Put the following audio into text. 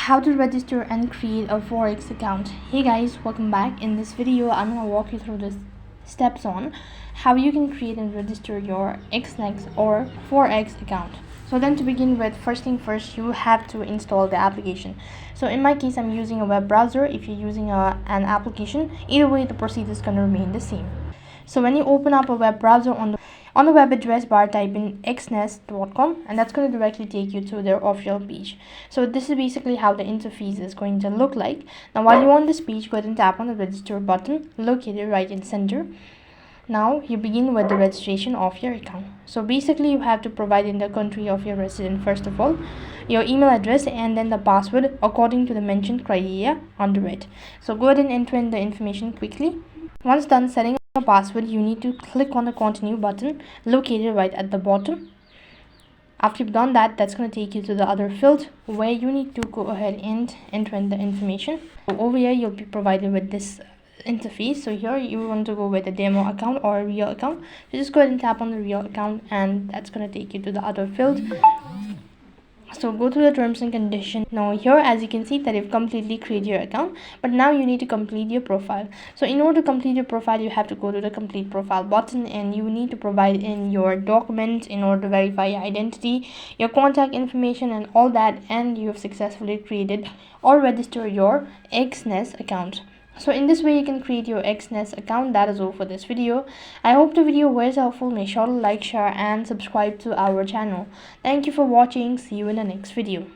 How to register and create a Forex account. Hey guys, welcome back. In this video I'm going to walk you through the steps on how you can create and register your Exness or Forex account. So then, to begin with, first thing first, you have to install the application. So in my case, I'm using a web browser. If you're using an application, either way the procedure is going to remain the same. So when you open up a web browser, on the web address bar, type in exness.com, and that's going to directly take you to their official page. So this is basically how the interface is going to look like. Now while you're on this page, go ahead and tap on the register button located right in center. Now you begin with the registration of your account. So basically you have to provide in the country of your residence first of all, your email address, and then the password according to the mentioned criteria under it. So go ahead and enter in the information quickly. Once done setting up your password, you need to click on the continue button located right at the bottom. After you've done that, that's going to take you to the other field where you need to go ahead and enter in the information. So over here you'll be provided with this interface. So here you want to go with a demo account or a real account. So just go ahead and tap on the real account, and that's going to take you to the other field. So go to the terms and conditions. Now here, as you can see, that you've completely created your account, but now you need to complete your profile. So in order to complete your profile, you have to go to the complete profile button, and you need to provide in your documents in order to verify your identity, your contact information and all that, and you have successfully created or registered your Exness account. So in this way you can create your Exness account. That is all for this video. I hope the video was helpful. Make sure to like, share and subscribe to our channel. Thank you for watching. See you in the next video.